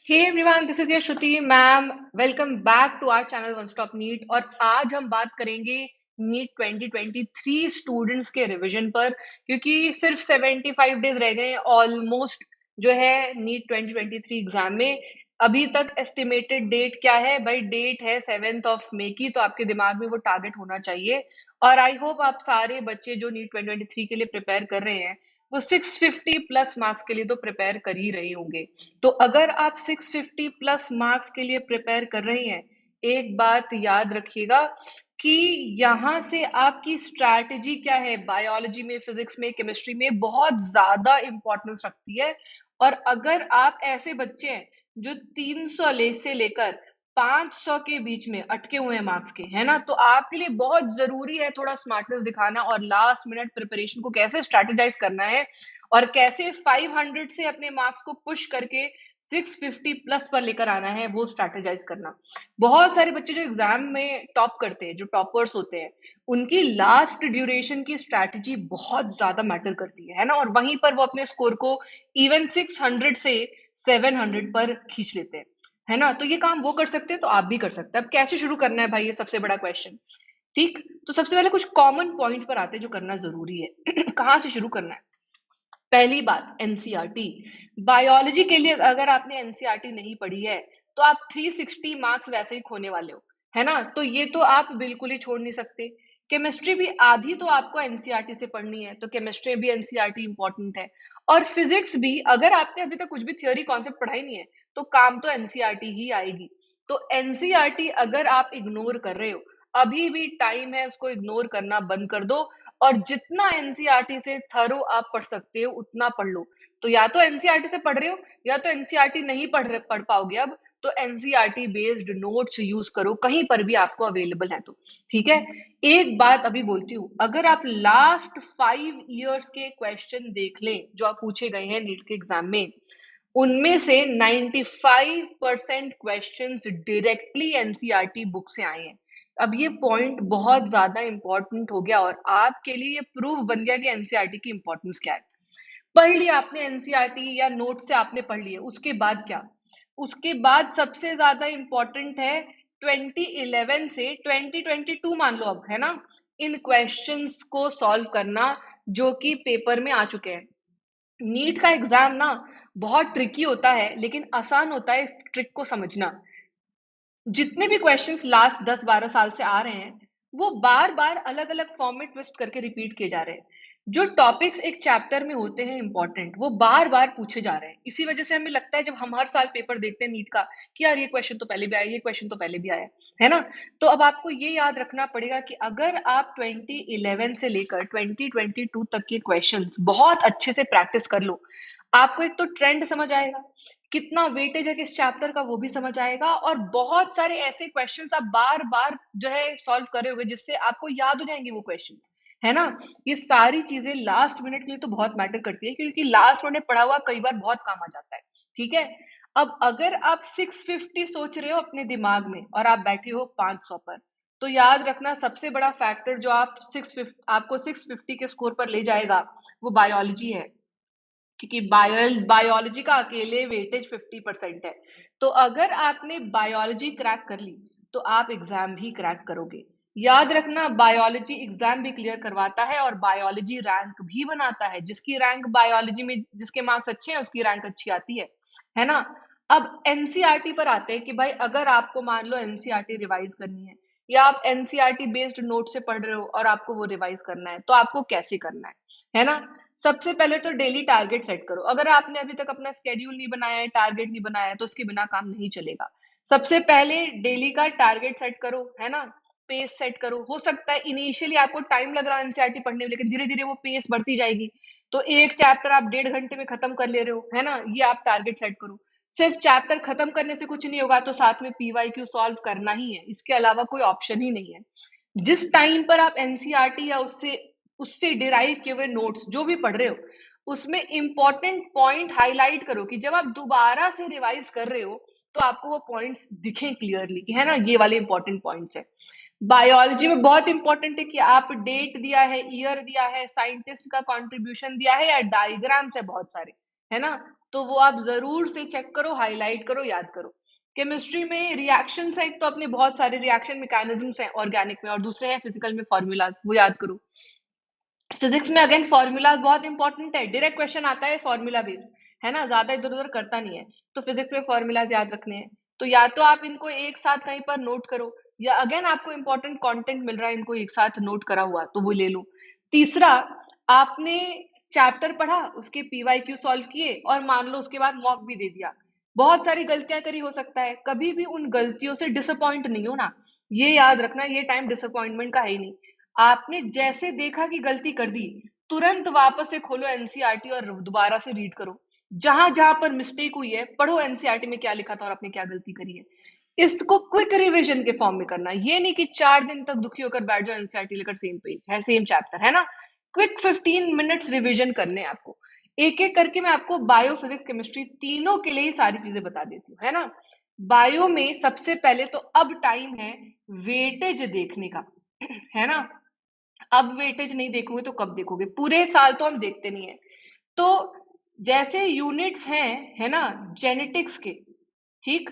Hey everyone, this is your Shruti ma'am. Welcome back to our channel one stop NEET. और आज हम बात करेंगे नीट 2023 स्टूडेंट्स के रिवीजन पर, क्योंकि सिर्फ 75 डेज रह गए ऑलमोस्ट जो है नीट 2023 एग्जाम में। अभी तक एस्टिमेटेड डेट क्या है भाई? डेट है 7th ऑफ मई की, तो आपके दिमाग में वो टारगेट होना चाहिए। और आई होप आप सारे बच्चे जो नीट 2023 के लिए प्रिपेयर कर रहे हैं वो 650 प्लस मार्क्स के लिए तो प्रिपेयर कर ही रहे होंगे। तो अगर आप 650 प्लस मार्क्स के लिए प्रिपेयर कर रही हैं, एक बात याद रखिएगा कि यहाँ से आपकी स्ट्रैटेजी क्या है, बायोलॉजी में, फिजिक्स में, केमिस्ट्री में बहुत ज्यादा इंपॉर्टेंस रखती है। और अगर आप ऐसे बच्चे हैं जो 300 से लेकर 500 के बीच में अटके हुए हैं मार्क्स के, है ना, तो आपके लिए बहुत जरूरी है थोड़ा स्मार्टनेस दिखाना और लास्ट मिनट प्रिपरेशन को कैसे स्ट्रैटेजाइज करना है और कैसे 500 से अपने मार्क्स को पुश करके 650 प्लस पर लेकर आना है, वो स्ट्रैटेजाइज करना। बहुत सारे बच्चे जो एग्जाम में टॉप करते हैं, जो टॉपर्स होते हैं, उनकी लास्ट ड्यूरेशन की स्ट्रैटेजी बहुत ज्यादा मैटर करती है ना, और वहीं पर वो अपने स्कोर को इवन 600 से 700 पर खींच लेते हैं, है ना। तो ये काम वो कर सकते हैं तो आप भी कर सकते हैं। अब कैसे शुरू करना है भाई, ये सबसे बड़ा क्वेश्चन। ठीक, तो सबसे पहले कुछ कॉमन पॉइंट पर आते हैं जो करना जरूरी है। कहाँ से शुरू करना है? पहली बात, एनसीईआरटी। बायोलॉजी के लिए अगर आपने एनसीईआरटी नहीं पढ़ी है तो आप 360 मार्क्स वैसे ही खोने वाले हो, है ना। तो ये तो आप बिल्कुल ही छोड़ नहीं सकते। केमिस्ट्री भी आधी तो आपको एनसीईआरटी से पढ़नी है, तो केमिस्ट्री भी एनसीईआरटी इंपॉर्टेंट है। और फिजिक्स भी, अगर आपने अभी तक कुछ भी थियोरी कॉन्सेप्ट पढ़ा ही नहीं है तो काम तो एनसीईआरटी ही आएगी। तो एनसीईआरटी अगर आप इग्नोर कर रहे हो, अभी भी टाइम है, उसको इग्नोर करना बंद कर दो। और जितना एनसीईआरटी से थरो आप पढ़ सकते हो उतना पढ़ लो। तो या तो एनसीईआरटी से पढ़ रहे हो या तो एनसीईआरटी नहीं पढ़ पाओगे अब, तो एनसीईआरटी बेस्ड नोट्स यूज करो, कहीं पर भी आपको अवेलेबल है तो। ठीक है। एक बात अभी बोलती हूँ, अगर आप लास्ट 5 years के क्वेश्चन देख लें जो आप पूछे गए हैं नीट के एग्जाम में, उनमें से 95% क्वेश्चंस डायरेक्टली एनसीईआरटी बुक से आए हैं। अब ये पॉइंट बहुत ज्यादा इंपॉर्टेंट हो गया और आपके लिए ये प्रूफ बन गया कि एनसीईआरटी की इंपॉर्टेंस क्या है। पढ़ लिया आपने एनसीईआरटी या नोट से आपने पढ़ लिया, उसके बाद क्या? उसके बाद सबसे ज्यादा इंपॉर्टेंट है 2011 से 2022 मान लो अब, है ना, इन क्वेश्चंस को सॉल्व करना जो कि पेपर में आ चुके हैं। नीट का एग्जाम ना बहुत ट्रिकी होता है, लेकिन आसान होता है इस ट्रिक को समझना। जितने भी क्वेश्चंस लास्ट 10-12 साल से आ रहे हैं, वो बार बार अलग अलग फॉर्म में ट्विस्ट करके रिपीट किए जा रहे हैं। जो टॉपिक्स एक चैप्टर में होते हैं इंपॉर्टेंट, वो बार बार पूछे जा रहे हैं। इसी वजह से हमें लगता है जब हम हर साल पेपर देखते हैं नीट का कि यार ये क्वेश्चन तो पहले भी आया, ये क्वेश्चन तो पहले भी आया, है ना। तो अब आपको ये याद रखना पड़ेगा कि अगर आप 2011 से लेकर 2022 तक के क्वेश्चंस बहुत अच्छे से प्रैक्टिस कर लो, आपको एक तो ट्रेंड समझ आएगा, कितना वेटेज है किस चैप्टर का वो भी समझ आएगा, और बहुत सारे ऐसे क्वेश्चंस आप बार बार जो है सॉल्व करे होगे जिससे आपको याद हो जाएंगे वो क्वेश्चंस, है ना। ये सारी चीजें लास्ट मिनट के लिए तो बहुत मैटर करती है, क्योंकि लास्ट मिनट पढ़ा हुआ कई बार बहुत काम आ जाता है। ठीक है। अब अगर आप 650 सोच रहे हो अपने दिमाग में और आप बैठे हो 500 पर, तो याद रखना सबसे बड़ा फैक्टर जो आपको 650 के स्कोर पर ले जाएगा वो बायोलॉजी है, क्योंकि बायोलॉजी का अकेले वेटेज 50% है। तो अगर आपने बायोलॉजी क्रैक कर ली तो आप एग्जाम भी क्रैक करोगे। याद रखना, बायोलॉजी एग्जाम भी क्लियर करवाता है और बायोलॉजी रैंक भी बनाता है। जिसकी रैंक बायोलॉजी में, जिसके मार्क्स अच्छे हैं उसकी रैंक अच्छी आती है ना। अब एनसीईआरटी पर आते हैं कि भाई अगर आपको मान लो एनसीईआरटी रिवाइज करनी है या आप एनसीईआरटी बेस्ड नोट से पढ़ रहे हो और आपको वो रिवाइज करना है, तो आपको कैसे करना है ना। सबसे पहले तो डेली टारगेट सेट करो। अगर आपने अभी तक अपना स्केड्यूल नहीं बनाया है, टारगेट नहीं बनाया है, तो उसके बिना काम नहीं चलेगा। सबसे पहले डेली का टारगेट सेट करो, है ना। पेस सेट करो। हो सकता है इनिशियली आपको टाइम लग रहा है एनसीईआरटी पढ़ने में, लेकिन धीरे धीरे वो पेस बढ़ती जाएगी। तो एक चैप्टर आप 1.5 घंटे में खत्म कर ले रहे हो, है ना, ये आप टारगेट सेट करो। सिर्फ चैप्टर खत्म करने से कुछ नहीं होगा, तो साथ में पीवाईक्यू सॉल्व करना ही है, इसके अलावा कोई ऑप्शन ही नहीं है। जिस टाइम पर आप एनसीईआरटी या उससे उससे डिराइव किए हुए नोट्स जो भी पढ़ रहे हो, उसमें इंपॉर्टेंट पॉइंट हाईलाइट करो कि जब आप दोबारा से रिवाइज कर रहे हो तो आपको वो पॉइंट्स दिखें क्लियरली कि है ना ये वाले इंपॉर्टेंट पॉइंट्स है। बायोलॉजी में बहुत इंपॉर्टेंट है कि आप डेट दिया है, ईयर दिया है, साइंटिस्ट का कंट्रीब्यूशन दिया है या डायग्राम्स है बहुत सारे, है ना। तो वो आप जरूर से चेक करो, हाईलाइट करो, याद करो। केमिस्ट्री में रिएक्शन साइड तो अपने बहुत सारे रिएक्शन मैकेनिज्म्स हैं ऑर्गेनिक में, और दूसरे हैं फिजिकल में फॉर्मूलाज, वो याद करो। फिजिक्स में अगेन फॉर्मूला बहुत इंपॉर्टेंट है, डायरेक्ट क्वेश्चन आता है फॉर्मूला बेस्ड, है ना, ज्यादा इधर उधर करता नहीं है। तो फिजिक्स में फॉर्मूलाज याद रखने हैं, तो या तो आप इनको एक साथ कहीं पर नोट करो, या अगेन आपको इंपॉर्टेंट कंटेंट मिल रहा है इनको एक साथ नोट करा हुआ तो वो ले लो। तीसरा, आपने चैप्टर पढ़ा, उसके पीवाईक्यू सॉल्व किए, और मान लो उसके बाद मॉक भी दे दिया। बहुत सारी गलतियां करी, हो सकता है, कभी भी उन गलतियों से डिसअपॉइंट नहीं हो ना, ये याद रखना, ये टाइम डिसअपॉइंटमेंट का है ही नहीं। आपने जैसे देखा कि गलती कर दी, तुरंत वापस से खोलो एनसीईआरटी और दोबारा से रीड करो। जहां जहां पर मिस्टेक हुई है पढ़ो, एनसीईआरटी में क्या लिखा था और आपने क्या गलती करी है। इसको क्विक रिवीजन के फॉर्म में करना, ये नहीं कि 4 दिन तक दुखी होकर बैठ जाओ एनसीईआरटी लेकर, सेम पेज है, सेम चैप्टर है ना। क्विक 15 मिनट्स रिवीजन करने हैं आपको। एक एक करके मैं आपको बायो, फिजिक्स, केमिस्ट्री तीनों के लिए ही सारी चीजें बता देती हूँ, है ना। बायो में सबसे पहले तो अब टाइम है वेटेज देखने का, है ना। अब वेटेज नहीं देखोगे तो कब देखोगे, पूरे साल तो हम देखते नहीं है। तो जैसे यूनिट्स हैं, है ना, जेनेटिक्स के, ठीक,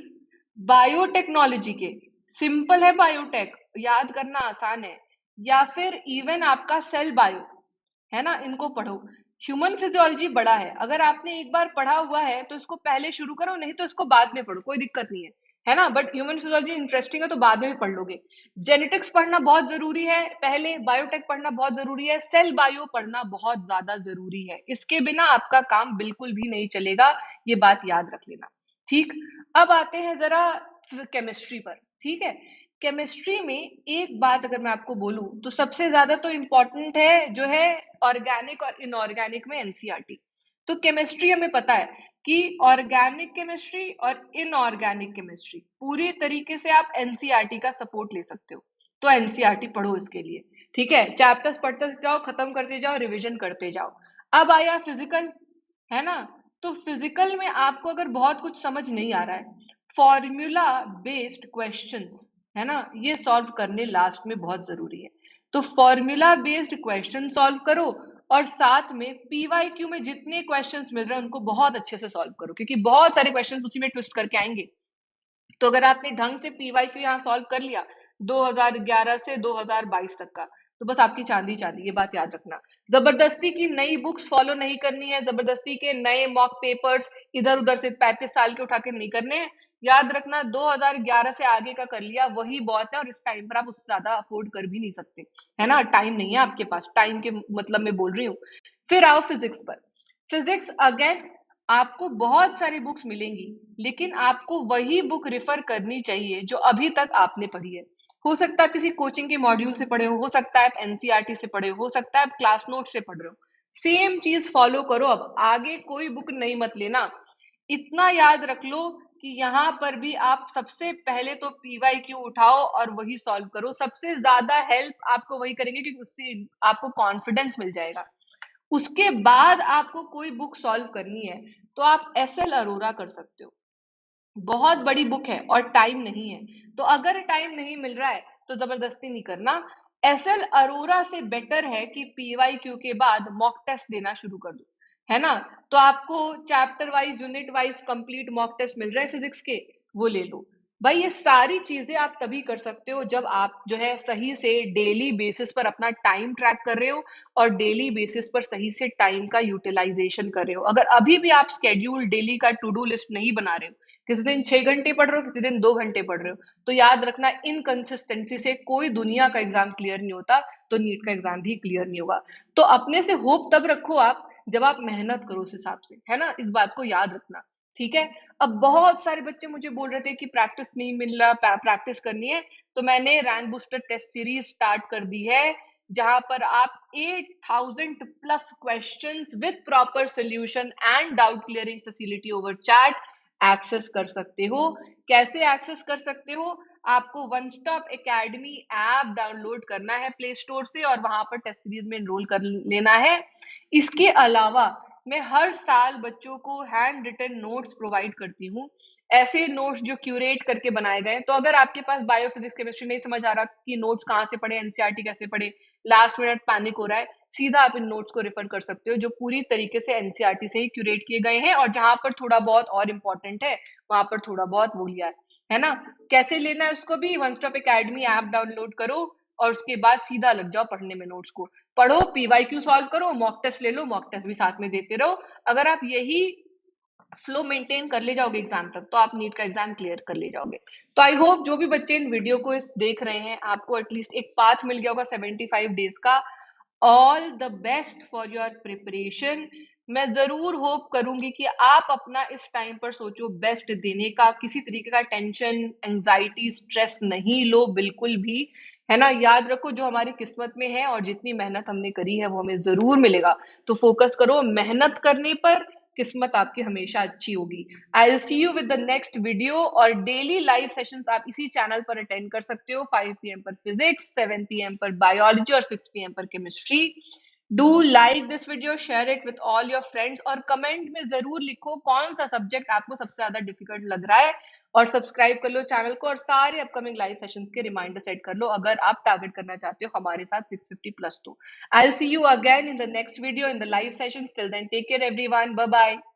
बायोटेक्नोलॉजी के, सिंपल है बायोटेक, याद करना आसान है, या फिर इवन आपका सेल बायो, है ना, इनको पढ़ो। ह्यूमन फिजियोलॉजी बड़ा है, अगर आपने एक बार पढ़ा हुआ है तो इसको पहले शुरू करो, नहीं तो इसको बाद में पढ़ो, कोई दिक्कत नहीं है ना। बट ह्यूमन फिजियोलॉजी इंटरेस्टिंग है तो बाद में भी पढ़ लोगे। जेनेटिक्स पढ़ना बहुत जरूरी है पहले, बायोटेक पढ़ना बहुत जरूरी है, सेल बायो पढ़ना बहुत ज्यादा जरूरी है, इसके बिना आपका काम बिल्कुल भी नहीं चलेगा, ये बात याद रख लेना। ठीक, अब आते हैं जरा केमिस्ट्री पर, ठीक है। केमिस्ट्री में एक बात अगर मैं आपको बोलूं तो सबसे ज्यादा तो इम्पोर्टेंट है जो है ऑर्गेनिक और इनऑर्गेनिक में एनसीईआरटी। तो केमिस्ट्री हमें पता है कि ऑर्गेनिक केमिस्ट्री और इनऑर्गेनिक केमिस्ट्री पूरी तरीके से आप एनसीईआरटी का सपोर्ट ले सकते हो, तो एनसीईआरटी पढ़ो इसके लिए, ठीक है। चैप्टर्स पढ़ते जाओ, खत्म करते जाओ, रिवीजन करते जाओ। अब आया फिजिकल, है ना। तो फिजिकल में आपको अगर बहुत कुछ समझ नहीं आ रहा है, फॉर्मूला बेस्ड क्वेश्चंस, है ना, ये सॉल्व करने लास्ट में बहुत जरूरी है। तो फॉर्मूला बेस्ड क्वेश्चन सॉल्व करो, और साथ में पीवाईक्यू में जितने क्वेश्चंस मिल रहे हैं उनको बहुत अच्छे से सॉल्व करो, क्योंकि बहुत सारे क्वेश्चंस उसी में ट्विस्ट करके आएंगे। तो अगर आपने ढंग से पीवाईक्यू यहाँ सॉल्व कर लिया 2011 से 2022 तक का, तो बस आपकी चांदी चांदी, ये बात याद रखना। जबरदस्ती की नई बुक्स फॉलो नहीं करनी है, जबरदस्ती के नए मॉक पेपर्स इधर उधर से 35 साल के उठा के नहीं करने हैं। याद रखना 2011 से आगे का कर लिया वही बहुत है, और इस टाइम पर आप उससे ज्यादा अफोर्ड कर भी नहीं सकते, है ना, टाइम नहीं है आपके पास, टाइम के मतलब मैं बोल रही हूँ। फिर आओ फिजिक्स पर। फिजिक्स अगेन आपको बहुत सारी बुक्स मिलेंगी, लेकिन आपको वही बुक रिफर करनी चाहिए जो अभी तक आपने पढ़ी है। हो सकता है किसी कोचिंग के मॉड्यूल से पढ़े हो सकता है आप एनसीईआरटी से पढ़े हो सकता है आप क्लास नोट से पढ़ रहे हो, सेम चीज फॉलो करो, अब आगे कोई बुक नहीं मत लेना। इतना याद रख लो कि यहाँ पर भी आप सबसे पहले तो पीवाईक्यू उठाओ और वही सॉल्व करो, सबसे ज्यादा हेल्प आपको वही करेंगे, क्योंकि उससे आपको कॉन्फिडेंस मिल जाएगा। उसके बाद आपको कोई बुक सॉल्व करनी है तो आप एसएल अरोरा कर सकते हो, बहुत बड़ी बुक है और टाइम नहीं है। तो अगर टाइम नहीं मिल रहा है तो जबरदस्ती नहीं करना, एसएल अरोरा से बेटर है कि पीवाईक्यू के बाद मॉक टेस्ट देना शुरू कर दो, है ना। तो आपको chapter wise, unit wise complete mock test मिल रहे हैं फिजिक्स के, वो ले लो। भाई ये सारी चीजें आप तभी कर सकते हो जब आप जो है सही से डेली बेसिस पर अपना टाइम ट्रैक कर रहे हो, और डेली बेसिस पर सही से टाइम का यूटिलाइजेशन कर रहे हो। अगर अभी भी आप स्केड्यूल डेली का टू डू लिस्ट नहीं बना रहे हो, किसी दिन 6 घंटे पढ़ रहे हो, किसी दिन 2 घंटे पढ़ रहे हो, तो याद रखना इनकंसिस्टेंसी से कोई दुनिया का एग्जाम क्लियर नहीं होता, तो नीट का एग्जाम भी क्लियर नहीं होगा। तो अपने से होप तब रखो आप जब आप मेहनत करो उस हिसाब से, है ना, इस बात को याद रखना, ठीक है। अब बहुत सारे बच्चे मुझे बोल रहे थे कि प्रैक्टिस नहीं मिल रहा, प्रैक्टिस करनी है, तो मैंने rank booster test series start कर दी है, जहां पर आप 8000+ questions with proper solution and doubt clearing facility over chat access कर सकते हो। कैसे एक्सेस कर सकते हो, आपको one stop academy app download करना है प्ले स्टोर से, और वहां पर टेस्ट सीरीज में एनरोल कर लेना है। इसके अलावा मैं हर साल बच्चों को हैंड रिटन नोट्स प्रोवाइड करती हूँ, ऐसे नोट्स जो क्यूरेट करके बनाए गए। तो अगर आपके पास बायो, फिजिक्स, केमिस्ट्री नहीं समझ आ रहा कि नोट्स कहाँ से पढ़े, एनसीईआरटी कैसे पढ़े, लास्ट मिनट पैनिक हो रहा है, सीधा आप इन नोट्स को रेफर कर सकते हो, जो पूरी तरीके से एनसीईआरटी से ही क्यूरेट किए गए हैं, और जहां पर थोड़ा बहुत और इम्पोर्टेंट है वहां पर थोड़ा बहुत वो लिया है ना। कैसे लेना है उसको भी, one stop academy app download करो और उसके बाद सीधा लग जाओ पढ़ने में, नोट्स को पढ़ो, पीवाईक्यू सॉल्व करो, मॉक टेस्ट ले लो, मॉक टेस्ट भी साथ में देते रहो। अगर आप यही फ्लो मेंटेन कर ले जाओगे एग्जाम तक, तो आप नीट का एग्जाम क्लियर कर ले जाओगे। तो आई होप जो भी बच्चे इन वीडियो को देख रहे हैं, आपको एटलीस्ट एक पाथ मिल गया होगा 75 डेज का। All the best for your preparation. मैं जरूर होप करूंगी कि आप अपना इस टाइम पर सोचो बेस्ट देने का, किसी तरीके का टेंशन, एंजाइटी, स्ट्रेस नहीं लो बिल्कुल भी, है ना। याद रखो जो हमारी किस्मत में है और जितनी मेहनत हमने करी है वो हमें जरूर मिलेगा। तो फोकस करो मेहनत करने पर, किस्मत आपकी हमेशा अच्छी होगी। I will see you with the next video, और डेली लाइव सेशंस आप इसी चैनल पर अटेंड कर सकते हो, 5 PM पर फिजिक्स, 7 PM पर बायोलॉजी और 6 PM पर chemistry. Do like this video, share it with all your friends, और कमेंट में जरूर लिखो कौन सा सब्जेक्ट आपको सबसे ज्यादा डिफिकल्ट लग रहा है, और सब्सक्राइब कर लो चैनल को, और सारे अपकमिंग लाइव सेशंस के रिमाइंडर सेट कर लो अगर आप टारगेट करना चाहते हो हमारे साथ 650 प्लस। तो I'll see you again in the next video in the live sessions. Till then, take care everyone. Bye bye.